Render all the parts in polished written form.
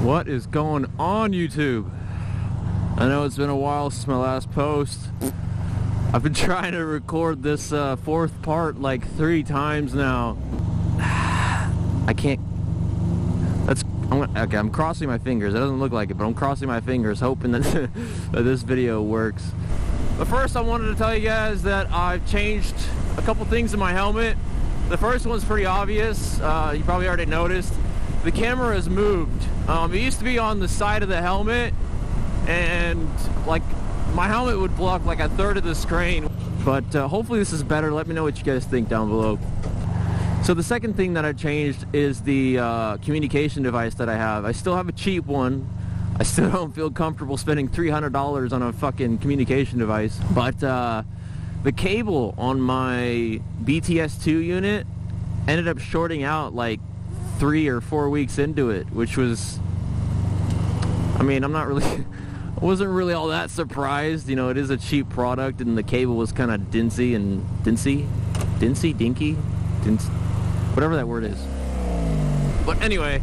What is going on, YouTube? I know it's been a while since my last post. I've been trying to record this fourth part like 3 times now. I can't. Okay, I'm crossing my fingers. It doesn't look like it, but I'm crossing my fingers hoping that, that this video works. But first I wanted to tell you guys that I've changed a couple things in my helmet. The first one's pretty obvious. You probably already noticed. The camera has moved. It used to be on the side of the helmet, and like my helmet would block like 1/3 of the screen. But hopefully this is better. Let me know what you guys think down below. So the second thing that I changed is the communication device that I have. I still have a cheap one. I still don't feel comfortable spending $300 on a fucking communication device. But the cable on my BTS2 unit ended up shorting out like 3 or 4 weeks into it, which was, I mean, I'm not really, I wasn't really all that surprised. You know, it is a cheap product and the cable was kind of dinky, whatever that word is. But anyway,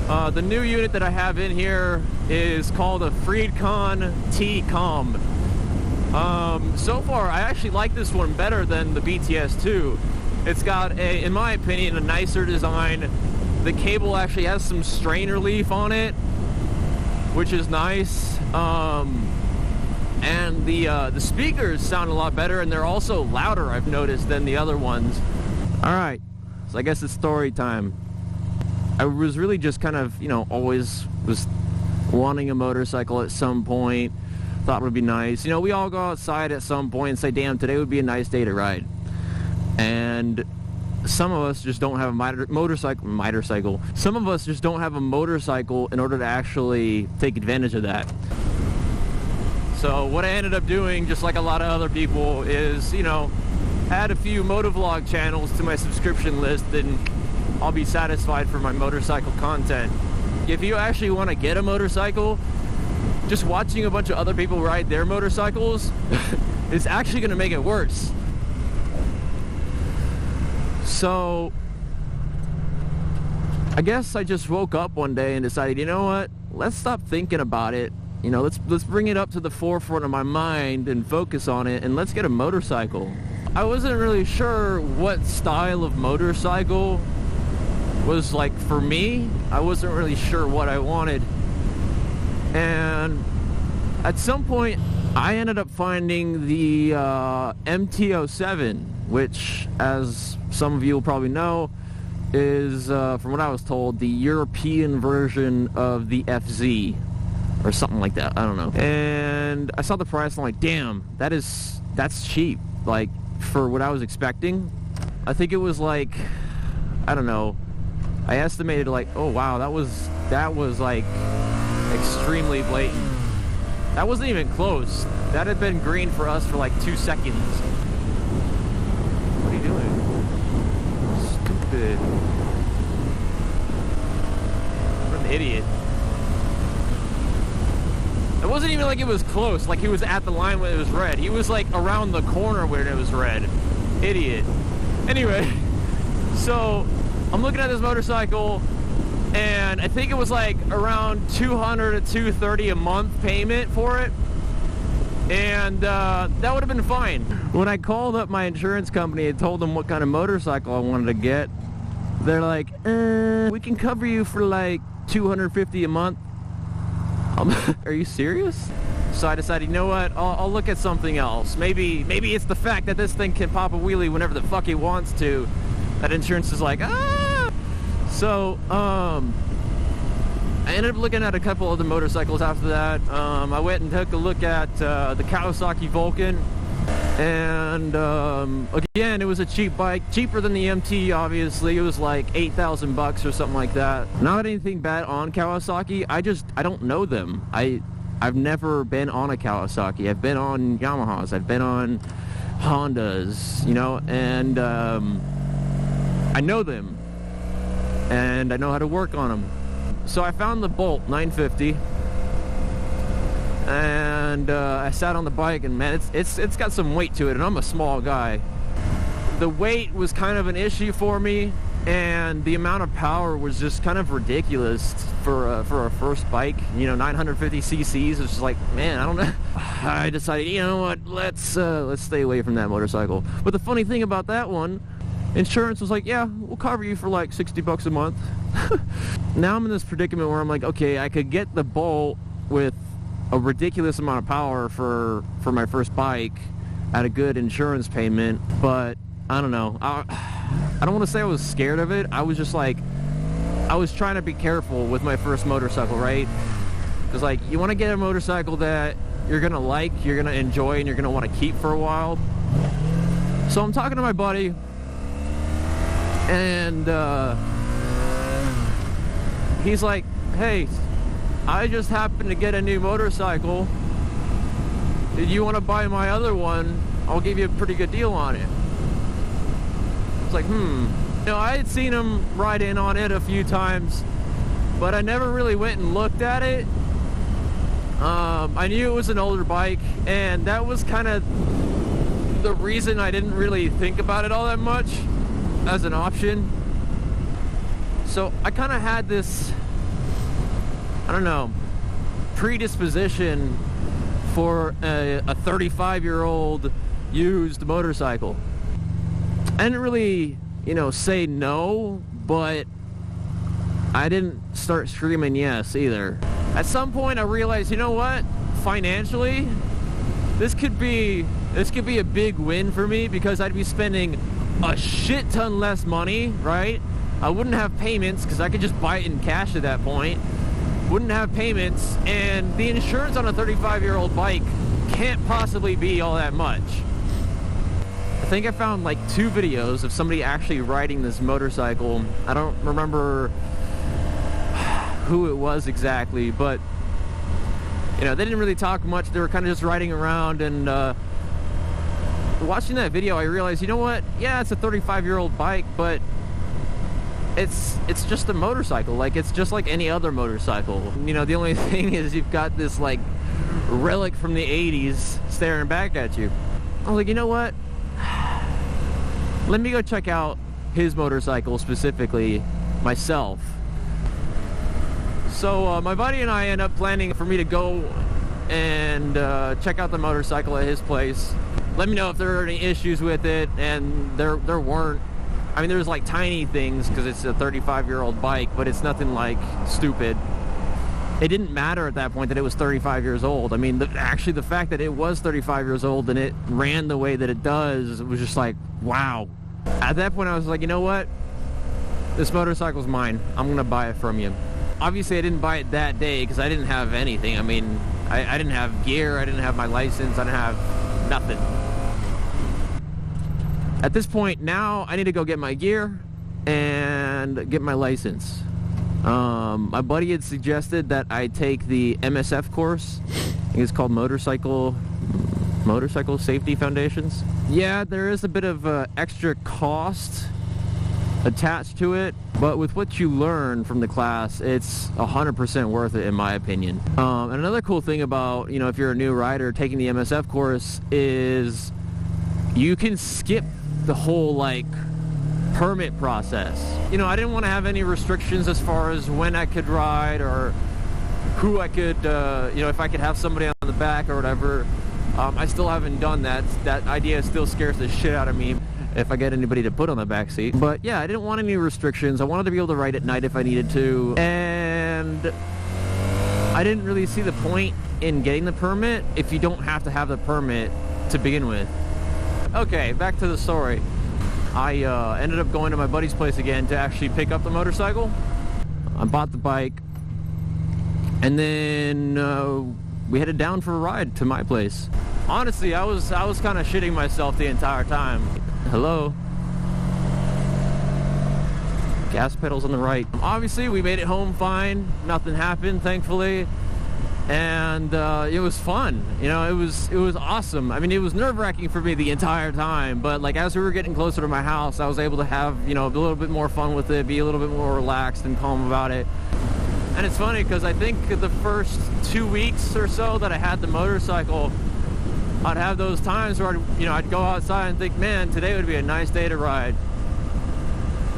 the new unit that I have in here is called a Freedcon T-Com. So far, I actually like this one better than the BTS2. It's got a, in my opinion, a nicer design. The cable actually has some strain relief on it, which is nice. And the speakers sound a lot better, and they're also louder, I've noticed, than the other ones. Alright, so I guess it's story time. I was really just kind of, you know, always was wanting a motorcycle at some point. Thought it would be nice. You know, we all go outside at some point and say, damn, today would be a nice day to ride. And some of us just don't have a motorcycle. Some of us just don't have a motorcycle in order to actually take advantage of that. So what I ended up doing, just like a lot of other people, is, you know, add a few Motovlog channels to my subscription list, and I'll be satisfied for my motorcycle content. If you actually want to get a motorcycle, just watching a bunch of other people ride their motorcycles is actually going to make it worse. So I guess I just woke up one day and decided, you know what, let's stop thinking about it. You know, let's bring it up to the forefront of my mind and focus on it, and let's get a motorcycle. I wasn't really sure what style of motorcycle was like for me. I wasn't really sure what I wanted. And at some point I ended up finding the MT-07, which, as some of you will probably know, is, from what I was told, the European version of the FZ, or something like that. I don't know. And I saw the price and I'm like, damn, that's cheap. Like, for what I was expecting. I think it was like, I don't know, I estimated like, oh wow, that was like extremely blatant. That wasn't even close. That had been green for us for like 2 seconds. What are you doing? Stupid. What an idiot. It wasn't even like it was close, like he was at the line when it was red. He was like around the corner when it was red. Idiot. Anyway, so I'm looking at this motorcycle, and I think it was like around $200 to $230 a month payment for it. And that would have been fine. When I called up my insurance company and told them what kind of motorcycle I wanted to get, they're like, we can cover you for like $250 a month. Are you serious? So I decided, you know what, I'll look at something else. Maybe it's the fact that this thing can pop a wheelie whenever the fuck it wants to. That insurance is like, ah! So, I ended up looking at a couple other motorcycles after that. I went and took a look at the Kawasaki Vulcan. And again, it was a cheap bike, cheaper than the MT, obviously. It was like 8,000 bucks or something like that. Not anything bad on Kawasaki. I don't know them. I've never been on a Kawasaki. I've been on Yamahas. I've been on Hondas, you know, and I know them, and I know how to work on them. So I found the Bolt 950. And I sat on the bike, and man, it's got some weight to it, and I'm a small guy. The weight was kind of an issue for me, and the amount of power was just kind of ridiculous for a first bike. You know, 950 cc's. It's just like, man, I don't know. I decided, you know what, let's stay away from that motorcycle. But the funny thing about that one, insurance was like, yeah, we'll cover you for like 60 bucks a month. Now I'm in this predicament where I'm like, okay, I could get the Bolt with a ridiculous amount of power for my first bike at a good insurance payment, but I don't know. I don't want to say I was scared of it. I was just like, I was trying to be careful with my first motorcycle, right? Because like, you want to get a motorcycle that you're gonna like, you're gonna enjoy, and you're gonna want to keep for a while. So I'm talking to my buddy, and he's like, hey, I just happened to get a new motorcycle. Did you want to buy my other one? I'll give you a pretty good deal on it. It's like, You know, I had seen him ride in on it a few times, but I never really went and looked at it. I knew it was an older bike, and that was kind of the reason I didn't really think about it all that much as an option. So I kind of had this, I don't know, predisposition for a 35-year-old used motorcycle. I didn't really, you know, say no, but I didn't start screaming yes either. At some point I realized, you know what, financially, this could be a big win for me, because I'd be spending a shit ton less money, right? I wouldn't have payments because I could just buy it in cash at that point. Wouldn't have payments, and the insurance on a 35-year-old bike can't possibly be all that much. I think I found like 2 videos of somebody actually riding this motorcycle. I don't remember who it was exactly, but you know, they didn't really talk much. They were kind of just riding around, and watching that video I realized, you know what, yeah, it's a 35-year-old bike, but it's just a motorcycle. Like, it's just like any other motorcycle. You know, the only thing is you've got this like relic from the 80s staring back at you. I was like, you know what, let me go check out his motorcycle specifically myself. So my buddy and I end up planning for me to go and check out the motorcycle at his place. Let me know if there are any issues with it, and there weren't. I mean, there's like tiny things because it's a 35-year-old bike, but it's nothing like stupid. It didn't matter at that point that it was 35 years old. I mean, actually the fact that it was 35 years old and it ran the way that it does, it was just like, wow. At that point I was like, you know what? This motorcycle's mine. I'm gonna buy it from you. Obviously I didn't buy it that day because I didn't have anything. I mean, I didn't have gear, I didn't have my license, I didn't have nothing. At this point now, I need to go get my gear and get my license. My buddy had suggested that I take the MSF course. I think it's called Motorcycle Safety Foundations. Yeah, there is a bit of extra cost attached to it, but with what you learn from the class, it's 100% worth it in my opinion. And another cool thing about, you know, if you're a new rider taking the MSF course is you can skip the whole like permit process. You know, I didn't want to have any restrictions as far as when I could ride or who I could, you know, if I could have somebody on the back or whatever. I still haven't done that. That idea still scares the shit out of me if I get anybody to put on the back seat. But yeah, I didn't want any restrictions. I wanted to be able to ride at night if I needed to. And I didn't really see the point in getting the permit if you don't have to have the permit to begin with. Okay, back to the story. I ended up going to my buddy's place again to actually pick up the motorcycle. I bought the bike, and then we headed down for a ride to my place. Honestly, I was kind of shitting myself the entire time. Hello? Gas pedals on the right. Obviously, we made it home fine. Nothing happened, thankfully. And it was fun. You know, it was awesome. I mean, it was nerve-wracking for me the entire time, but like as we were getting closer to my house, I was able to have, you know, a little bit more fun with it, be a little bit more relaxed and calm about it. And it's funny because I think the first 2 weeks or so that I had the motorcycle, I'd have those times where I'd go outside and think, man, today would be a nice day to ride.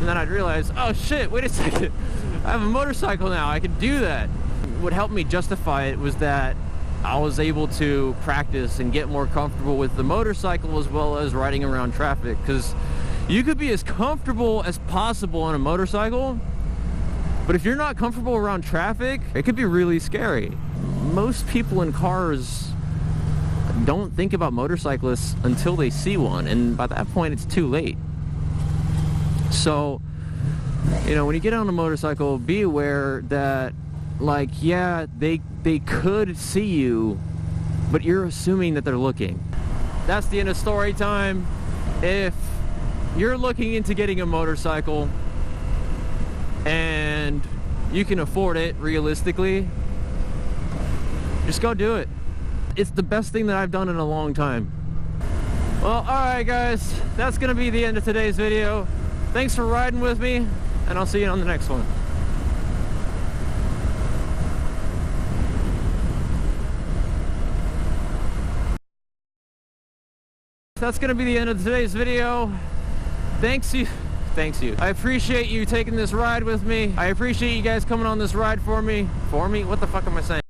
And then I'd realize, oh shit, wait a second, I have a motorcycle now, I can do that. What helped me justify it was that I was able to practice and get more comfortable with the motorcycle as well as riding around traffic, because you could be as comfortable as possible on a motorcycle, but if you're not comfortable around traffic, it could be really scary. Most people in cars don't think about motorcyclists until they see one, and by that point it's too late. So, you know, when you get on a motorcycle, be aware that, like, yeah, they could see you, but you're assuming that they're looking. That's the end of story time. If you're looking into getting a motorcycle and you can afford it realistically, just go do it. It's the best thing that I've done in a long time. Well, alright guys, that's gonna be the end of today's video. Thanks for riding with me, and I'll see you on the next one. That's gonna be the end of today's video. Thanks you. I appreciate you taking this ride with me. I appreciate you guys coming on this ride for me. What the fuck am I saying?